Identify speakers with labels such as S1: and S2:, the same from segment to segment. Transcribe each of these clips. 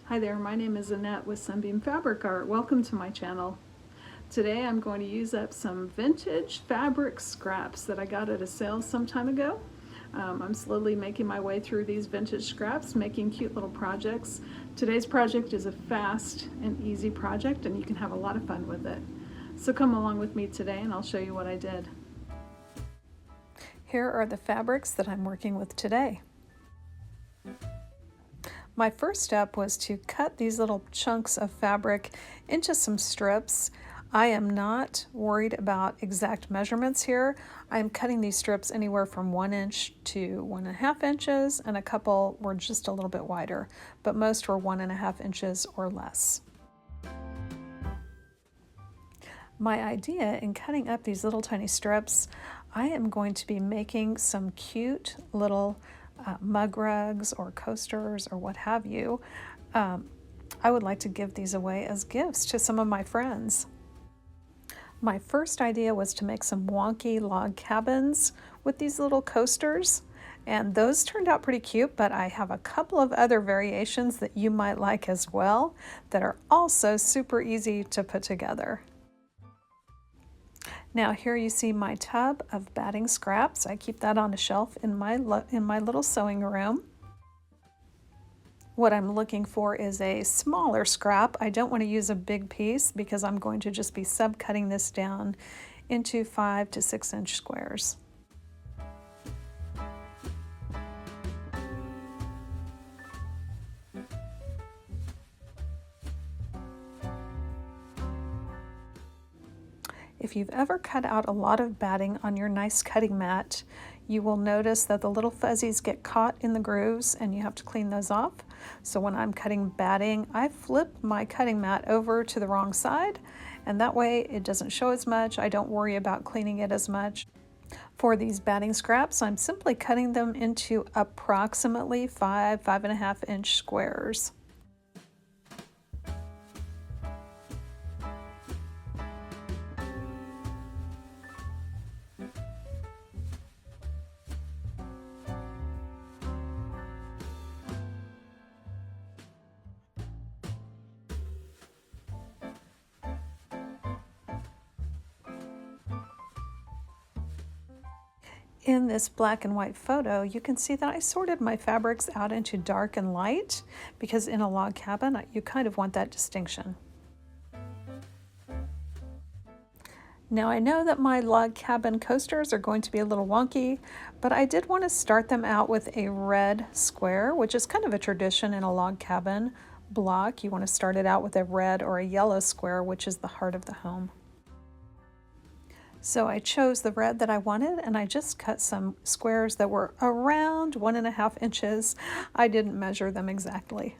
S1: Hi there, my name is Annette with Sunbeam Fabric Art. Welcome to my channel. Today I'm going to use up some vintage fabric scraps that I got at a sale some time ago. I'm slowly making my way through these vintage scraps, making cute little projects. Today's project is a fast and easy project and you can have a lot of fun with it. So come along with me today and I'll show you what I did. Here are the fabrics that I'm working with today. My first step was to cut these little chunks of fabric into some strips. I am not worried about exact measurements here. I'm cutting these strips anywhere from 1 inch to 1.5 inches, and a couple were just a little bit wider, but most were 1.5 inches or less. My idea in cutting up these little tiny strips, I am going to be making some cute little mug rugs or coasters or what have you. I would like to give these away as gifts to some of my friends. My first idea was to make some wonky log cabins with these little coasters, and those turned out pretty cute, but I have a couple of other variations that you might like as well that are also super easy to put together. Now here you see my tub of batting scraps. I keep that on a shelf in my little sewing room. What I'm looking for is a smaller scrap. I don't want to use a big piece because I'm going to just be subcutting this down into 5 to 6 inch squares. If you've ever cut out a lot of batting on your nice cutting mat, you will notice that the little fuzzies get caught in the grooves and you have to clean those off. So when I'm cutting batting, I flip my cutting mat over to the wrong side, and that way it doesn't show as much. I don't worry about cleaning it as much. For these batting scraps, I'm simply cutting them into approximately 5.5 inch squares. In this black and white photo, you can see that I sorted my fabrics out into dark and light because in a log cabin, you kind of want that distinction. Now I know that my log cabin coasters are going to be a little wonky, but I did want to start them out with a red square, which is kind of a tradition in a log cabin block. You want to start it out with a red or a yellow square, which is the heart of the home. So I chose the red that I wanted and I just cut some squares that were around 1.5 inches. I didn't measure them exactly.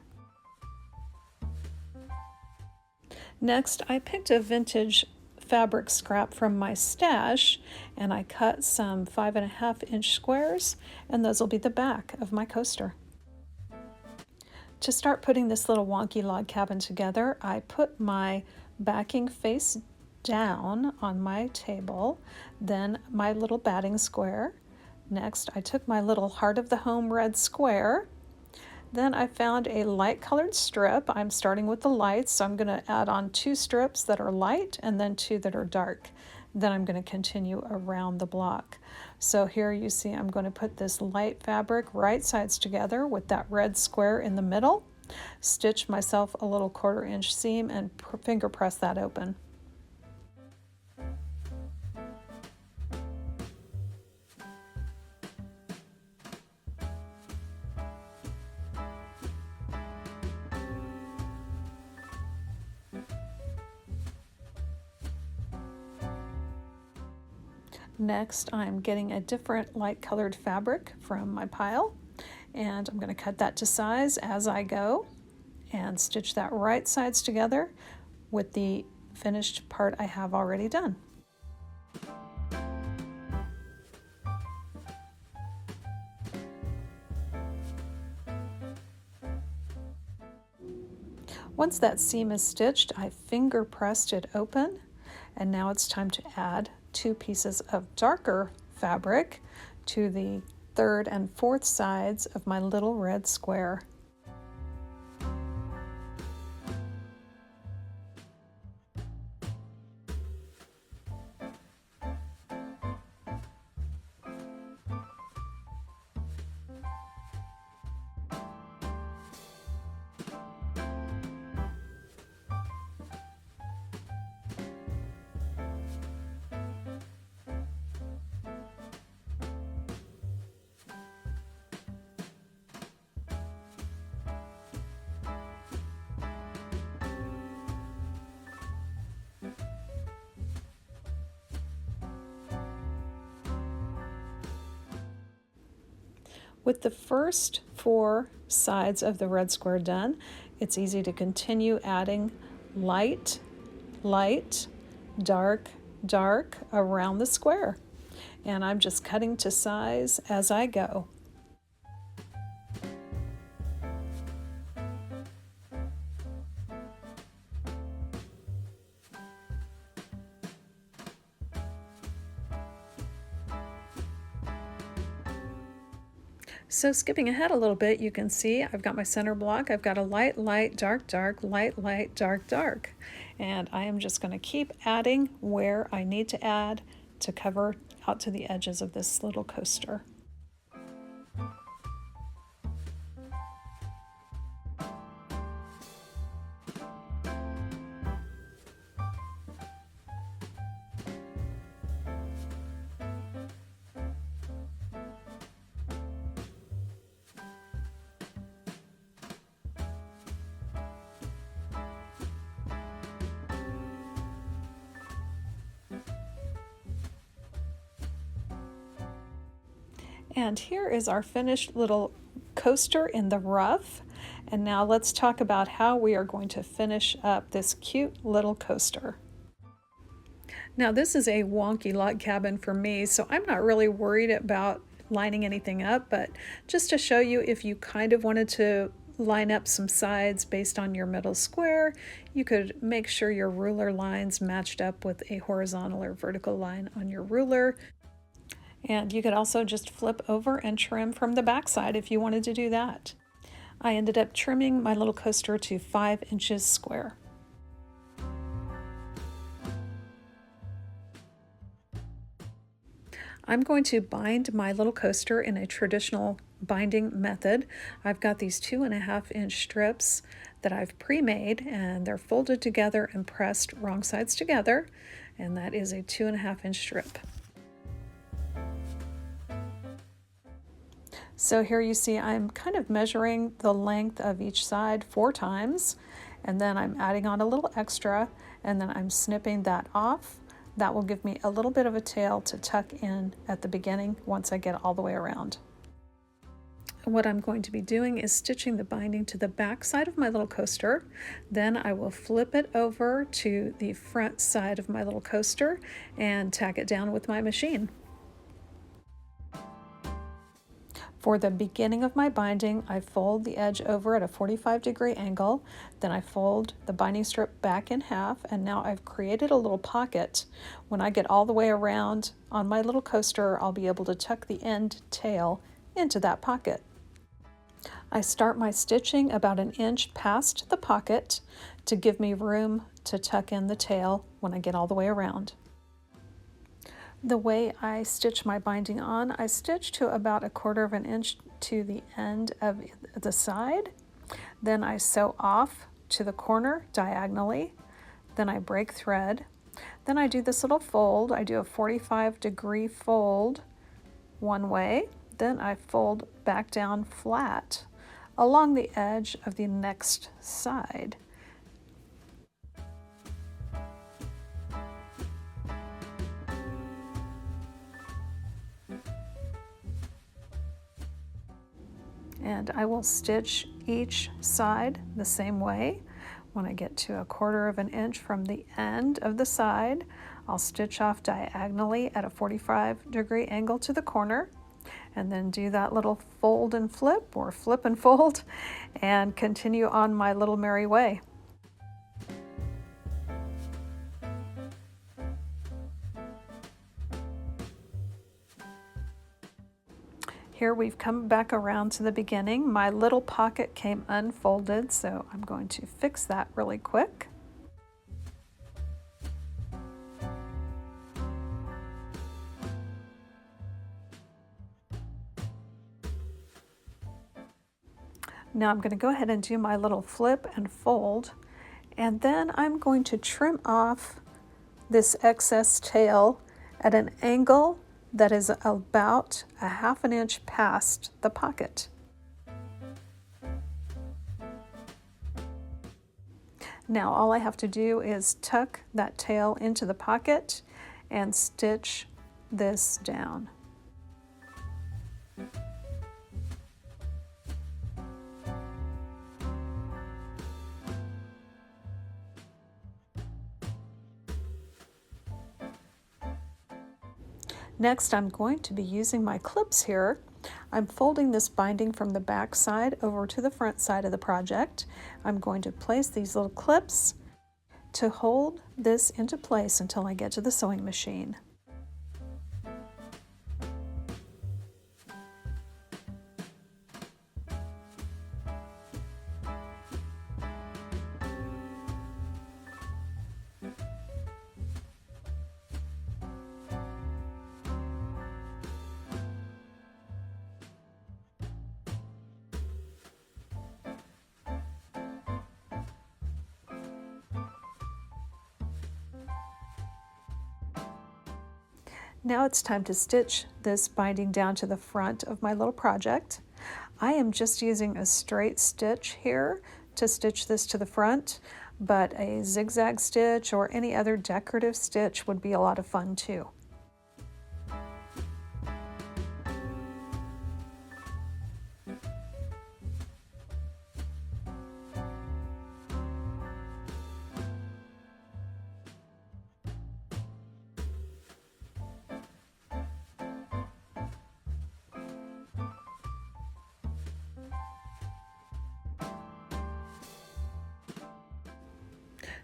S1: Next, I picked a vintage fabric scrap from my stash and I cut some 5.5 inch squares, and those will be the back of my coaster. To start putting this little wonky log cabin together, I put my backing face down on my table, then my little batting square. Next, I took my little heart of the home red square. Then I found a light colored strip. I'm starting with the lights, so I'm going to add on 2 strips that are light and then 2 that are dark. Then I'm going to continue around the block. So here you see I'm going to put this light fabric right sides together with that red square in the middle, stitch myself a little 1/4 inch seam and finger press that open. Next, I'm getting a different light colored fabric from my pile, and I'm going to cut that to size as I go and stitch that right sides together with the finished part I have already done. Once that seam is stitched, I finger pressed it open, and now it's time to add 2 pieces of darker fabric to the 3rd and 4th sides of my little red square. With the first 4 sides of the red square done, it's easy to continue adding light, light, dark, dark around the square. And I'm just cutting to size as I go. So skipping ahead a little bit, you can see I've got my center block. I've got a light, light, dark, dark, light, light, dark, dark. And I am just going to keep adding where I need to add to cover out to the edges of this little coaster. And here is our finished little coaster in the rough. And now let's talk about how we are going to finish up this cute little coaster. Now this is a wonky log cabin for me, so I'm not really worried about lining anything up, but just to show you, if you kind of wanted to line up some sides based on your middle square, you could make sure your ruler lines matched up with a horizontal or vertical line on your ruler. And you could also just flip over and trim from the back side if you wanted to do that. I ended up trimming my little coaster to 5 inches square. I'm going to bind my little coaster in a traditional binding method. I've got these 2.5 inch strips that I've pre-made, and they're folded together and pressed wrong sides together, and that is a 2.5 inch strip. So here you see I'm kind of measuring the length of each side 4 times, and then I'm adding on a little extra, and then I'm snipping that off. That will give me a little bit of a tail to tuck in at the beginning once I get all the way around. What I'm going to be doing is stitching the binding to the back side of my little coaster. Then I will flip it over to the front side of my little coaster and tack it down with my machine. For the beginning of my binding, I fold the edge over at a 45-degree angle, then I fold the binding strip back in half, and now I've created a little pocket. When I get all the way around on my little coaster, I'll be able to tuck the end tail into that pocket. I start my stitching about 1 inch past the pocket to give me room to tuck in the tail when I get all the way around. The way I stitch my binding on, I stitch to about 1/4 inch to the end of the side. Then I sew off to the corner diagonally. Then I break thread. Then I do this little fold. I do a 45-degree fold one way. Then I fold back down flat along the edge of the next side. And I will stitch each side the same way. When I get to 1/4 inch from the end of the side, I'll stitch off diagonally at a 45-degree angle to the corner, and then do that little fold and flip, or flip and fold, and continue on my little merry way. Here we've come back around to the beginning. My little pocket came unfolded, so I'm going to fix that really quick. Now I'm going to go ahead and do my little flip and fold, and then I'm going to trim off this excess tail at an angle that is about 1/2 inch past the pocket. Now all I have to do is tuck that tail into the pocket and stitch this down. Next, I'm going to be using my clips here. I'm folding this binding from the back side over to the front side of the project. I'm going to place these little clips to hold this into place until I get to the sewing machine. Now it's time to stitch this binding down to the front of my little project. I am just using a straight stitch here to stitch this to the front, but a zigzag stitch or any other decorative stitch would be a lot of fun too.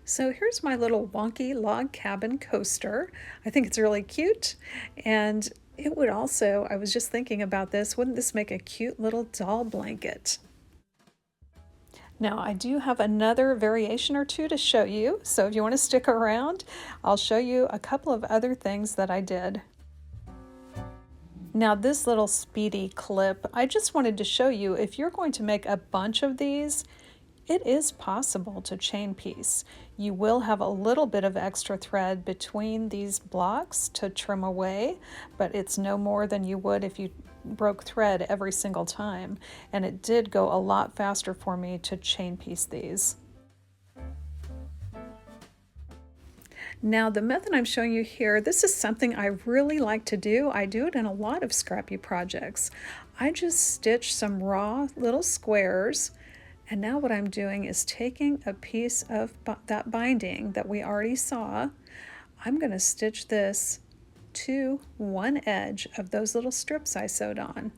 S1: So here's my little wonky log cabin coaster. I think it's really cute, and it would also, I was just thinking about this, wouldn't this make a cute little doll blanket? Now I do have another variation or two to show you, so if you want to stick around, I'll show you a couple of other things that I did. Now this little speedy clip, I just wanted to show you if you're going to make a bunch of these, it is possible to chain piece. You will have a little bit of extra thread between these blocks to trim away, but it's no more than you would if you broke thread every single time. And it did go a lot faster for me to chain piece these. Now the method I'm showing you here, this is something I really like to do. I do it in a lot of scrappy projects. I just stitch some raw little squares. And now what I'm doing is taking a piece of that binding that we already saw. I'm going to stitch this to one edge of those little strips I sewed on.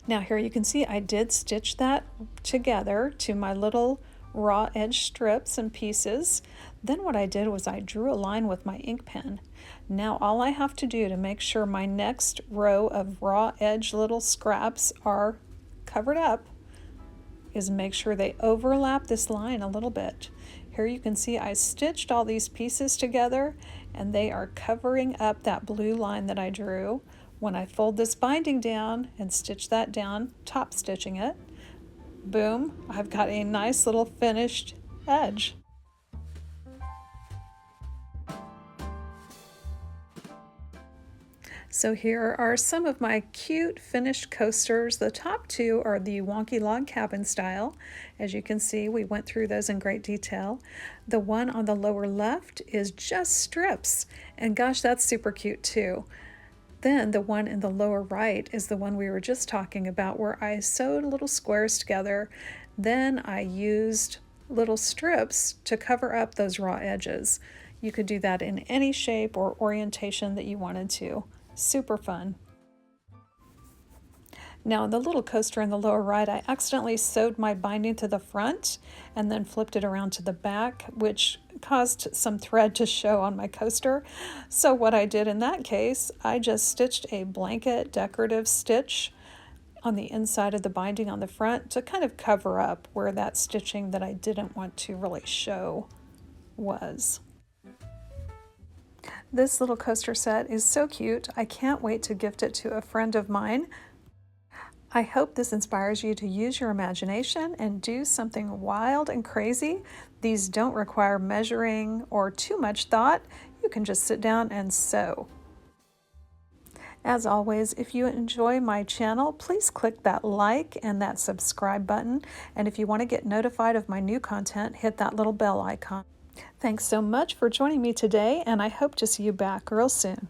S1: Now here you can see I did stitch that together to my little raw edge strips and pieces. Then what I did was I drew a line with my ink pen. Now all I have to do to make sure my next row of raw edge little scraps are covered up is make sure they overlap this line a little bit. Here you can see I stitched all these pieces together and they are covering up that blue line that I drew. When I fold this binding down and stitch that down, top stitching it, boom, I've got a nice little finished edge. So here are some of my cute finished coasters. The top two are the wonky log cabin style. As you can see, we went through those in great detail. The one on the lower left is just strips, and gosh, that's super cute too. Then the one in the lower right is the one we were just talking about, where I sewed little squares together. Then I used little strips to cover up those raw edges. You could do that in any shape or orientation that you wanted to. Super fun. Now in the little coaster in the lower right, I accidentally sewed my binding to the front and then flipped it around to the back, which caused some thread to show on my coaster. So what I did in that case, I just stitched a blanket decorative stitch on the inside of the binding on the front to kind of cover up where that stitching that I didn't want to really show was. This little coaster set is so cute. I can't wait to gift it to a friend of mine. I hope this inspires you to use your imagination and do something wild and crazy. These don't require measuring or too much thought. You can just sit down and sew. As always, if you enjoy my channel, please click that like and that subscribe button. And if you want to get notified of my new content, hit that little bell icon. Thanks so much for joining me today, and I hope to see you back real soon.